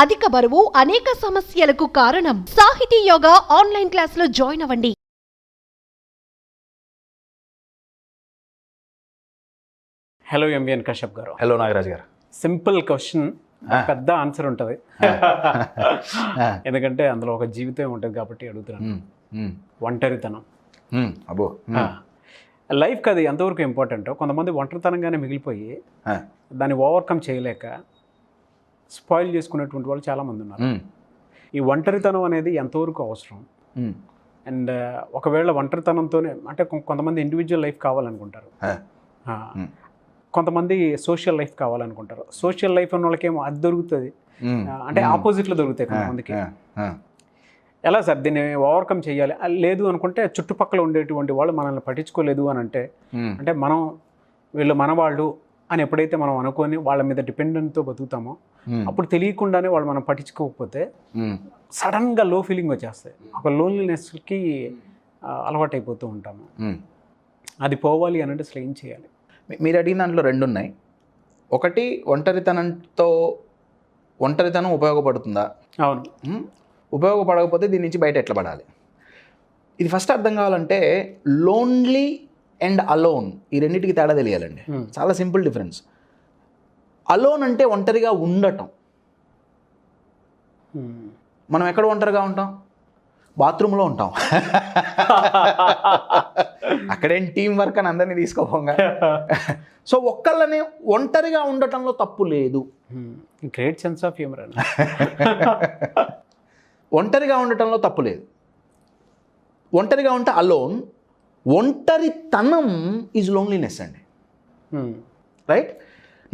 అధిక బరువు అనేక సమస్యలకు కారణం. సాహితీ యోగా ఆన్లైన్ క్లాసులో జాయిన్ అవ్వండి. హలో ఎంవిఎన్ కశ్యప్ గారు. హలో నాగరాజ్ గారు. సింపుల్ క్వశ్చన్, పెద్ద ఆన్సర్ ఉంటుంది. ఎందుకంటే అందులో ఒక జీవితం ఉంటుంది కాబట్టి అడుగుతున్నాను. ఒంటరితనం అబ్బో, లైఫ్కి అది ఎంతవరకు ఇంపార్టెంట్? కొంతమంది ఒంటరితనంగానే మిగిలిపోయి దాన్ని ఓవర్కమ్ చేయలేక స్పాయిల్ చేసుకునేటువంటి వాళ్ళు చాలామంది ఉన్నారు. ఈ ఒంటరితనం అనేది ఎంతవరకు అవసరం? అండ్ ఒకవేళ ఒంటరితనంతోనే అంటే కొంతమంది ఇండివిజువల్ లైఫ్ కావాలనుకుంటారు, కొంతమంది సోషల్ లైఫ్ కావాలనుకుంటారు. సోషల్ లైఫ్ ఉన్న వాళ్ళకేమో అది దొరుకుతుంది, అంటే ఆపోజిట్లో దొరుకుతాయి కొంతమందికి. ఎలా సార్ దీన్ని ఓవర్కమ్ చేయాలి? లేదు అనుకుంటే చుట్టుపక్కల ఉండేటువంటి వాళ్ళు మనల్ని పట్టించుకోలేదు అని అంటే మనం వీళ్ళు మనవాళ్ళు అని ఎప్పుడైతే మనం అనుకొని వాళ్ళ మీద డిపెండెంట్తో బతుకుతామో అప్పుడు తెలియకుండానే వాళ్ళు మనం పట్టించుకోకపోతే సడన్గా లో ఫీలింగ్ వచ్చేస్తాయి. ఒక లోన్లీనెస్కి అలవాటు అయిపోతూ ఉంటాము. అది పోవాలి అని అంటే అసలు ఏం చేయాలి? మీరు అడిగిన దాంట్లో రెండు ఉన్నాయి. ఒకటి, ఒంటరితనం ఉపయోగపడుతుందా? అవును. ఉపయోగపడకపోతే దీని నుంచి బయట ఎట్లా పడాలి? ఇది ఫస్ట్ అర్థం కావాలంటే లోన్లీ అండ్ అలోన్, ఈ రెండింటికి తేడా తెలియాలండి. చాలా సింపుల్ డిఫరెన్స్. అలోన్ అంటే ఒంటరిగా ఉండటం. మనం ఎక్కడ ఒంటరిగా ఉంటాం? బాత్రూంలో ఉంటాం. అక్కడేం టీం వర్క్ అని అందరినీ తీసుకోపోగా. సో ఒక్కళ్ళని ఒంటరిగా ఉండటంలో తప్పు లేదు. గ్రేట్ సెన్స్ ఆఫ్ హ్యూమర్ అండి. ఒంటరిగా ఉండటంలో తప్పు లేదు. ఒంటరిగా ఉంటే అలోన్. ఒంటరితనం ఈజ్ లోన్లీనెస్ అండి. రైట్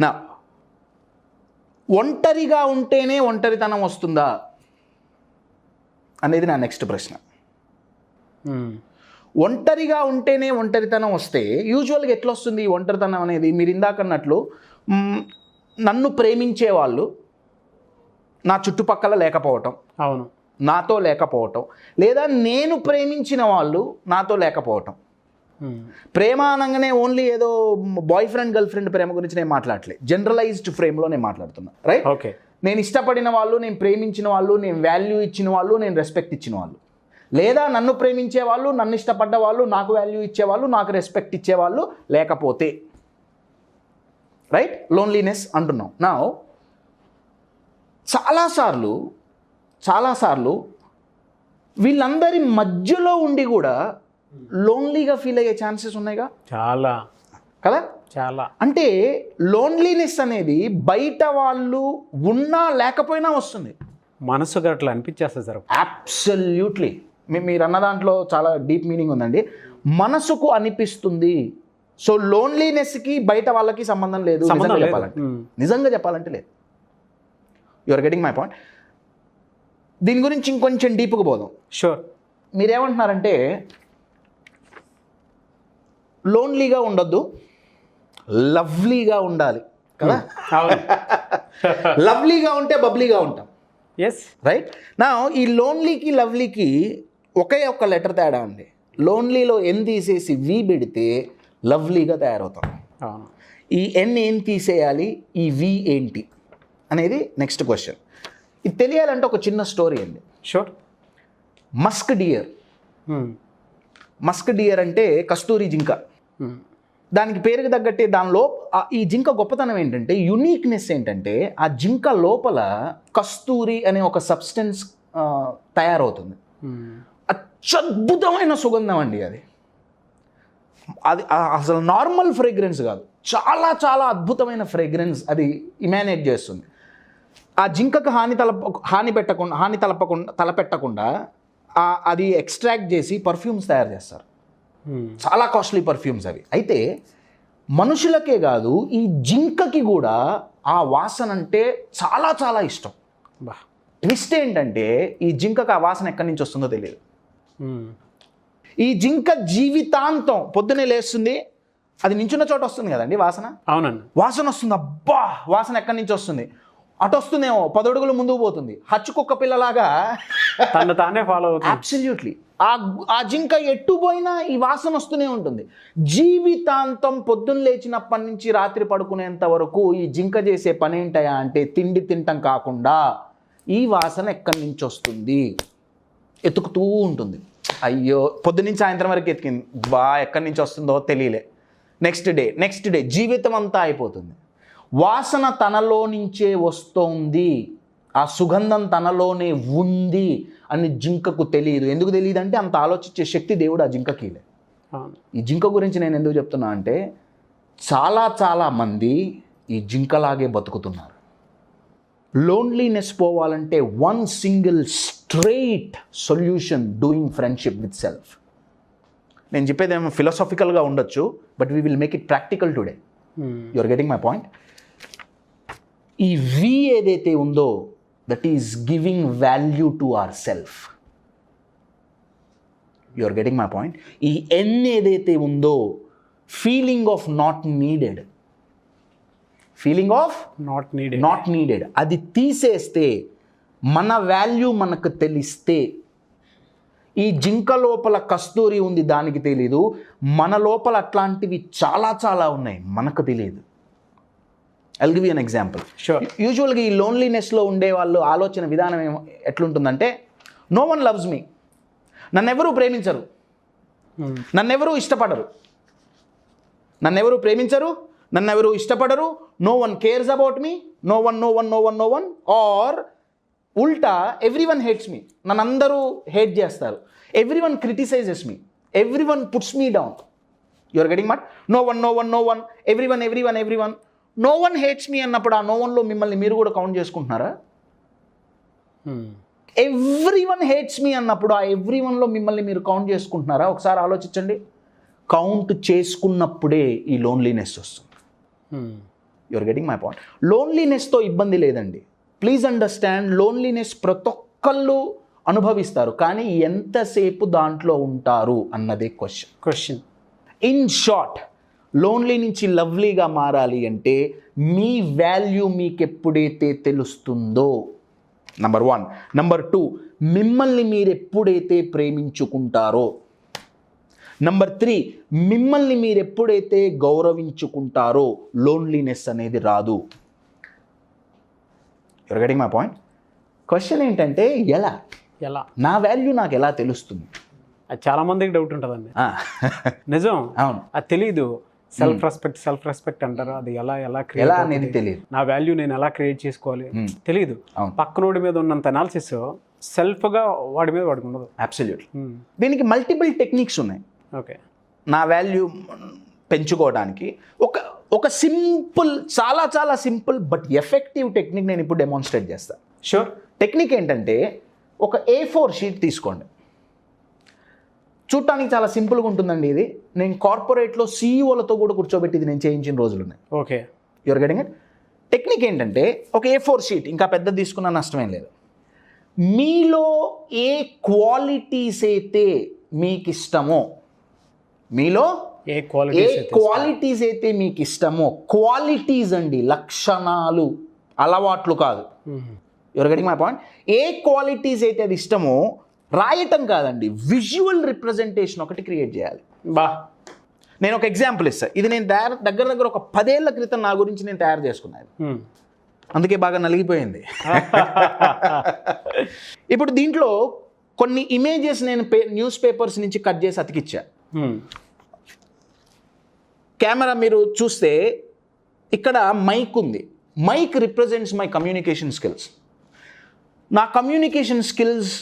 నా, ఒంటరిగా ఉంటేనే ఒంటరితనం వస్తుందా అనేది నా నెక్స్ట్ ప్రశ్న. ఒంటరిగా ఉంటేనే ఒంటరితనం వస్తే యూజువల్గా ఎట్లా వస్తుంది ఈ ఒంటరితనం అనేది? మీరు ఇందాకన్నట్లు నన్ను ప్రేమించే వాళ్ళు నా చుట్టుపక్కల లేకపోవటం, అవును, నాతో లేకపోవటం, లేదా నేను ప్రేమించిన వాళ్ళు నాతో లేకపోవటం. ప్రేమ అనగానే ఓన్లీ ఏదో బాయ్ ఫ్రెండ్ గర్ల్ ఫ్రెండ్ ప్రేమ గురించి నేను మాట్లాడలే, జనరలైజ్డ్ ఫ్రేమ్లో నేను మాట్లాడుతున్నా. రైట్? ఓకే. నేను ఇష్టపడిన వాళ్ళు, నేను ప్రేమించిన వాళ్ళు, నేను వాల్యూ ఇచ్చిన వాళ్ళు, నేను రెస్పెక్ట్ ఇచ్చిన వాళ్ళు, లేదా నన్ను ప్రేమించే వాళ్ళు, నన్ను ఇష్టపడ్డ వాళ్ళు, నాకు వాల్యూ ఇచ్చేవాళ్ళు, నాకు రెస్పెక్ట్ ఇచ్చేవాళ్ళు లేకపోతే రైట్ లోన్లీనెస్ అంటున్నాం. నా చాలాసార్లు వీళ్ళందరి మధ్యలో ఉండి కూడా లోన్లీగా ఫీల్ అయ్యే ఛాన్సెస్ ఉన్నాయిగా, చాలా కదా. చాలా అంటే లోన్లీనెస్ అనేది బయట వాళ్ళు ఉన్నా లేకపోయినా వస్తుంది. మనసుగా అట్లా అనిపించేస్తుంది సార్. అబ్సల్యూట్లీ. మీరు అన్న దాంట్లో చాలా డీప్ మీనింగ్ ఉందండి. మనసుకు అనిపిస్తుంది. సో లోన్లీనెస్కి బయట వాళ్ళకి సంబంధం లేదు. నిజంగా చెప్పాలంటే లేదు. You are getting my point. దీని గురించి ఇంకొంచెం డీప్గా పోదాం. షూర్. మీరేమంటున్నారంటే లోన్లీగా ఉండొద్దు, లవ్లీగా ఉండాలి కదా. లవ్లీగా ఉంటే బబ్లీగా ఉంటాం. Yes, right. నా ఈ లోన్లీకి లవ్లీకి ఒకే ఒక్క లెటర్ తేడా అండి. లోన్లీలో ఎన్ తీసేసి వి పెడితే లవ్లీగా తయారవుతాం. ఈ ఎన్ ఏం తీసేయాలి, ఈ వి ఏంటి అనేది నెక్స్ట్ క్వశ్చన్. ఇది తెలియాలంటే ఒక చిన్న స్టోరీ అండి. షూర్. మస్క్ డియర్ అంటే కస్తూరి జింక. దానికి పేరుకి తగ్గట్టే దానిలో ఈ జింక గొప్పతనం ఏంటంటే, యునీక్నెస్ ఏంటంటే, ఆ జింక లోపల కస్తూరి అనే ఒక సబ్స్టెన్స్ తయారవుతుంది. అత్యద్భుతమైన సుగంధం అండి అది. అసలు నార్మల్ ఫ్రేగ్రెన్స్ కాదు, చాలా చాలా అద్భుతమైన ఫ్రేగ్రెన్స్ అది ఇమానేట్ చేస్తుంది. ఆ జింకకు హాని తలపెట్టకుండా అది ఎక్స్ట్రాక్ట్ చేసి పర్ఫ్యూమ్స్ తయారు చేస్తారు. చాలా కాస్ట్లీ పర్ఫ్యూమ్స్ అవి. అయితే మనుషులకే కాదు, ఈ జింకకి కూడా ఆ వాసన అంటే చాలా చాలా ఇష్టం. ట్విస్ట్ ఏంటంటే, ఈ జింకకు ఆ వాసన ఎక్కడి నుంచి వస్తుందో తెలియదు. ఈ జింక జీవితాంతం పొద్దునే లేస్తుంది, అది నించున్న చోట వస్తుంది కదండి వాసన. అవునండి, వాసన వస్తుంది. అబ్బా, వాసన ఎక్కడి నుంచి వస్తుంది? అటు వస్తుందేమో, 10 అడుగులు ముందుకు పోతుంది, హచ్చు కుక్క పిల్లలాగా తానే ఫాలో అవుతుంది. అబ్సల్యూట్లీ. ఆ జింక ఎట్టు పోయినా ఈ వాసన వస్తూనే ఉంటుంది. జీవితాంతం పొద్దున్న లేచినప్పటి నుంచి రాత్రి పడుకునేంత వరకు ఈ జింక చేసే పని ఏంటయా అంటే, తిండి తింటం కాకుండా ఈ వాసన ఎక్కడి నుంచి వస్తుంది ఎతుకుతూ ఉంటుంది. అయ్యో పొద్దునుంచి సాయంత్రం వరకు ఎతికింది, ఎక్కడి నుంచి వస్తుందో తెలియలే. నెక్స్ట్ డే జీవితం అంతా అయిపోతుంది. వాసన తనలో నుంచే వస్తోంది, ఆ సుగంధం తనలోనే ఉంది అని జింకకు తెలియదు. ఎందుకు తెలియదు అంటే అంత ఆలోచించే శక్తి దేవుడు ఆ జింకకి లే. ఈ జింక గురించి నేను ఎందుకు చెప్తున్నా అంటే చాలా మంది ఈ జింకలాగే బతుకుతున్నారు. లోన్లీనెస్ పోవాలంటే one single straight solution, doing friendship with self. నేను చెప్పేది ఏమో ఫిలాసాఫికల్గా ఉండొచ్చు, but we will make it practical today. You are getting my point. ఈ వి ఏదైతే ఉందో that is giving value to our self. You are getting my point. ఈ N ఏదైతే ఉందో feeling of not needed, not needed అది తీసేస్తే, మన value మనకు తెలిస్తే, ఈ జింక లోపల కస్తూరి ఉంది దానికి తెలీదు, మన లోపల అట్లాంటివి చాలా ఉన్నాయి మనకు తెలియదు. I'll give you an example. యూజువల్గా ఈ లోన్లీనెస్లో ఉండే వాళ్ళు ఆలోచన విధానం ఎట్లుంటుందంటే, నో వన్ లవ్స్ మీ, నన్నెవరూ ప్రేమించరు, నన్నెవరూ ఇష్టపడరు, నన్నెవరూ ఇష్టపడరు, no one cares about me, no one or ఉల్టా ఎవ్రీవన్ హేట్స్ మీ, నన్ను అందరూ హేట్ చేస్తారు, everyone criticises me, everyone puts me down. You are getting mat. No one everyone no one hates me అన్నప్పుడు ఆ నో వన్లో మిమ్మల్ని మీరు కూడా కౌంట్ చేసుకుంటున్నారా? ఎవ్రీవన్ హేట్స్ మీ అన్నప్పుడు ఆ ఎవ్రీవన్లో మిమ్మల్ని మీరు కౌంట్ చేసుకుంటున్నారా? ఒకసారి ఆలోచించండి. కౌంట్ చేసుకున్నప్పుడే ఈ లోన్లీనెస్ వస్తుంది. You are getting my point. లోన్లీనెస్తో ఇబ్బంది లేదండి, ప్లీజ్ అండర్స్టాండ్. లోన్లీనెస్ ప్రతి ఒక్కళ్ళు అనుభవిస్తారు, కానీ ఎంతసేపు దాంట్లో ఉంటారు అన్నదే క్వశ్చన్. ఇన్ షార్ట్, లోన్లీ నుంచి లవ్లీగా మారాలి అంటే మీ వాల్యూ మీకు ఎప్పుడైతే తెలుస్తుందో, నంబర్ 1. నంబర్ 2, మిమ్మల్ని మీరు ఎప్పుడైతే ప్రేమించుకుంటారో. నంబర్ 3, మిమ్మల్ని మీరు ఎప్పుడైతే గౌరవించుకుంటారో లోన్లీనెస్ అనేది రాదు. You're getting my point. Question ఏంటంటే ఎలా నా వాల్యూ నాకు ఎలా తెలుస్తుంది? అది చాలా మందికి డౌట్ ఉంటుందండి. నిజం, అవును, అది తెలీదు. సెల్ఫ్ రెస్పెక్ట్ అంటారు, అది ఎలా అనేది తెలియదు. నా వాల్యూ నేను ఎలా క్రియేట్ చేసుకోవాలి తెలీదు. పక్కనోడి మీద ఉన్నంత అనాలిసిస్ సెల్ఫ్గా వాడి మీద వాడికి ఉండదు. అబ్సల్యూట్లీ. దీనికి మల్టిపుల్ టెక్నిక్స్ ఉన్నాయి. ఓకే, నా వాల్యూ పెంచుకోవడానికి ఒక సింపుల్, చాలా సింపుల్ బట్ ఎఫెక్టివ్ టెక్నిక్ నేను ఇప్పుడు డెమాన్స్ట్రేట్ చేస్తాను. షూర్. టెక్నిక్ ఏంటంటే, ఒక A4 షీట్ తీసుకోండి. చూడటానికి చాలా సింపుల్గా ఉంటుందండి ఇది. నేను కార్పొరేట్లో CEOలతో కూడా కూర్చోబెట్టి ఇది నేను చేయించిన రోజులు ఉన్నాయి. Okay, you're getting it. Technique ఏంటంటే, ఒక A4 షీట్, ఇంకా పెద్ద తీసుకున్న నష్టమేం లేదు. మీలో ఏ క్వాలిటీస్ అయితే మీకు ఇష్టమో, ఏ క్వాలిటీస్ అయితే మీకు ఇష్టమో, క్వాలిటీస్ అండి, లక్షణాలు, అలవాట్లు కాదు. You're getting my point. ఏ క్వాలిటీస్ అయితే అది ఇష్టమో రాయటం కాదండి, విజువల్ రిప్రజెంటేషన్ ఒకటి క్రియేట్ చేయాలి. నేను ఒక ఎగ్జాంపుల్ ఇస్తాను. ఇది నేను దగ్గర ఒక 10 ఏళ్ల క్రితం నా గురించి నేను తయారు చేసుకున్నాను, అందుకే బాగా నలిగిపోయింది. ఇప్పుడు దీంట్లో కొన్ని ఇమేజెస్ నేను న్యూస్ పేపర్స్ నుంచి కట్ చేసి అతికిచ్చా. కెమెరా మీరు చూస్తే ఇక్కడ మైక్ ఉంది. Mic represents my communication skills. నా communication skills,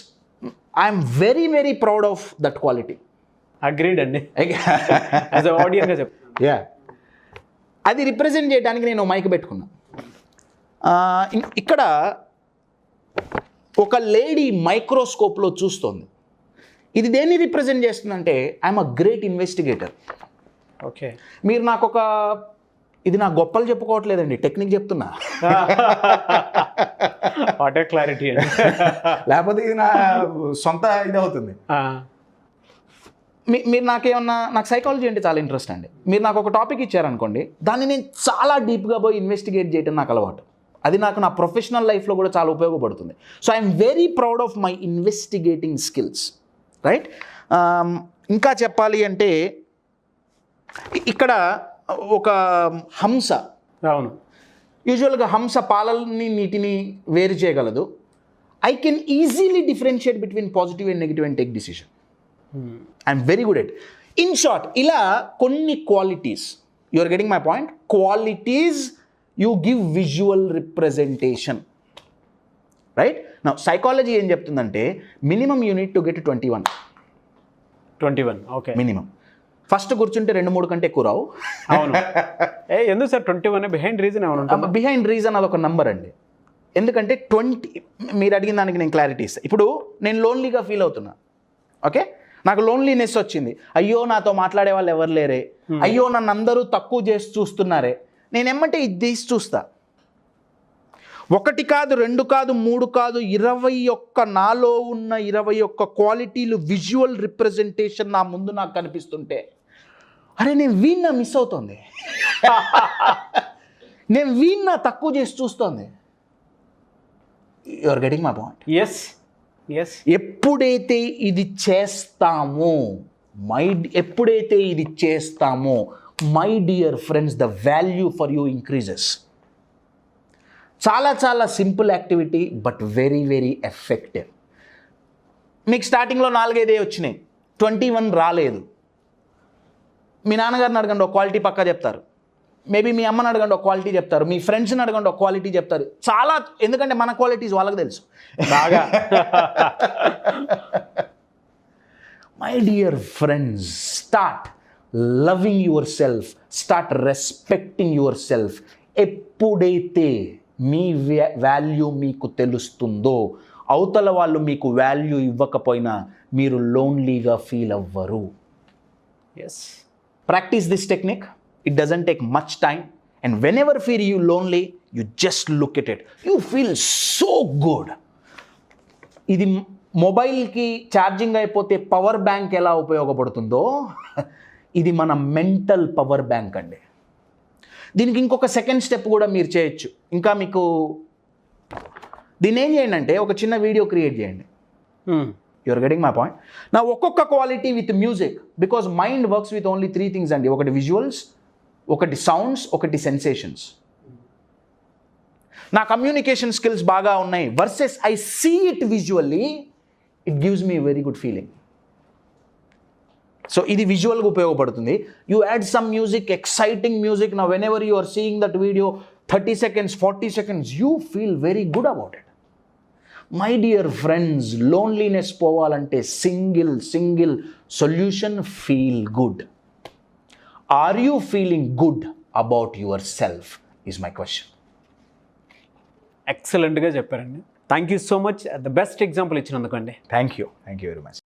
I'm very proud of that quality. Agreed అండి. యాజ్ ఎ ఆడియన్గా చెప్తాను. అది రిప్రజెంట్ చేయడానికి నేను మైక్ పెట్టుకున్నా. ఇక్కడ ఒక లేడీ మైక్రోస్కోప్లో చూస్తోంది. ఇది దేన్ని రిప్రజెంట్ చేస్తుందంటే, I'm a great investigator. Okay, మీరు నాకు ఇది నా గొప్పలు చెప్పుకోవట్లేదండి, టెక్నిక్ చెప్తున్నా. వాట్ క్లారిటీ అండి. లేకపోతే ఇది నా సొంత ఇది అవుతుంది. మీరు నాకు సైకాలజీ అంటే చాలా ఇంట్రెస్ట్ అండి. మీరు నాకు ఒక టాపిక్ ఇచ్చారనుకోండి, దాన్ని నేను చాలా డీప్గా పోయి ఇన్వెస్టిగేట్ చేయడం నాకు అలవాటు. అది నాకు నా ప్రొఫెషనల్ లైఫ్లో కూడా చాలా ఉపయోగపడుతుంది. So I'm very proud of my investigating skills, right. ఇంకా చెప్పాలి అంటే, ఇక్కడ ఒక హంస, అవును, యూజువల్గా హంస పాలని నీటిని వేరు చేయగలదు. I can easily differentiate between positive and negative and take decision. I'm very good at it. In short, ఇలా కొన్ని qualities, you are getting my point? Qualities you give visual representation. Right? Now, psychology ఏం చెప్తుందంటే minimum you need to get to 21. 21, okay. Minimum. First కూర్చుంటే 2-3 కంటే ఎక్కువ రావు. అవును. ఎందుకు sir 21? Behind reason ఏమైనా ఉంటుంది? బిహైండ్ రీజన్ అదొక నంబర్ అండి. ఎందుకంటే 20, మీరు అడిగిన దానికి నేను క్లారిటీ ఇస్తాను. ఇప్పుడు నేను లోన్లీగా ఫీల్ అవుతున్నా, ఓకే, నాకు లోన్లీనెస్ వచ్చింది. అయ్యో నాతో మాట్లాడే వాళ్ళు ఎవరు లేరే, అయ్యో నన్ను అందరూ తక్కువ చేసి చూస్తున్నారే, నేను ఏమంటే ఇది తీసి చూస్తా. 1 కాదు, 2 కాదు, 3 కాదు, 21 నాలో ఉన్న 21 క్వాలిటీలు విజువల్ రిప్రజెంటేషన్ నా ముందు నాకు కనిపిస్తుంటే, అరే నేను వీణ్ణ మిస్ అవుతుంది, నేను వీణ్ణ తక్కువ చేసి చూస్తోంది. You are getting my point? Yes. ఎప్పుడైతే ఇది చేస్తామో my dear friends, the value for you increases. చాలా చాలా simple activity but very very effective. మీకు స్టార్టింగ్లో 4-5 వచ్చినాయి, 21 రాలేదు. మీ నాన్నగారిని అడగండి, ఒక క్వాలిటీ పక్కా చెప్తారు. మేబీ మీ అమ్మని అడగండి, ఒక క్వాలిటీ చెప్తారు. మీ ఫ్రెండ్స్ని అడగండి, ఒక క్వాలిటీ చెప్తారు. చాలా, ఎందుకంటే మన క్వాలిటీస్ వాళ్ళకి తెలుసు బాగా. My dear friends, start loving your self, start respecting your self. ఎప్పుడైతే మీ వాల్యూ మీకు తెలుస్తుందో, అవతల వాళ్ళు మీకు వాల్యూ ఇవ్వకపోయినా మీరు లోన్లీగా ఫీల్ అవ్వరు. Yes. Practice this technique. It doesn't take much time. And whenever feel you lonely, you just look at it. You feel so good. ఇది మొబైల్కి ఛార్జింగ్ అయిపోతే పవర్ బ్యాంక్ ఎలా ఉపయోగపడుతుందో, ఇది మన మెంటల్ పవర్ బ్యాంక్ అండి. దీనికి ఇంకొక సెకండ్ స్టెప్ కూడా మీరు చేయొచ్చు. ఇంకా మీకు దీన్ని ఏం చేయండి అంటే, ఒక చిన్న వీడియో క్రియేట్ చేయండి. You are getting my point? నా ఒక్కొక్క quality with music, because mind works with only 3 things అండి. ఒకటి విజువల్స్, ఒకటి సౌండ్స్, ఒకటి సెన్సేషన్స్. నా కమ్యూనికేషన్ స్కిల్స్ బాగా ఉన్నాయి versus I see it visually, it gives me very good feeling. So ఇది విజువల్గా ఉపయోగపడుతుంది. You add some music, exciting music. నా whenever you are seeing that video 30 seconds, 40 seconds, you feel very good about it. My dear friends, loneliness పోవాలంటే single solution, feel good. Are you feeling good about yourself is my question. ఎక్సలెంట్గా చెప్పారండి. Thank you so much. The best example ఇచ్చినందుకండి. Thank you very much.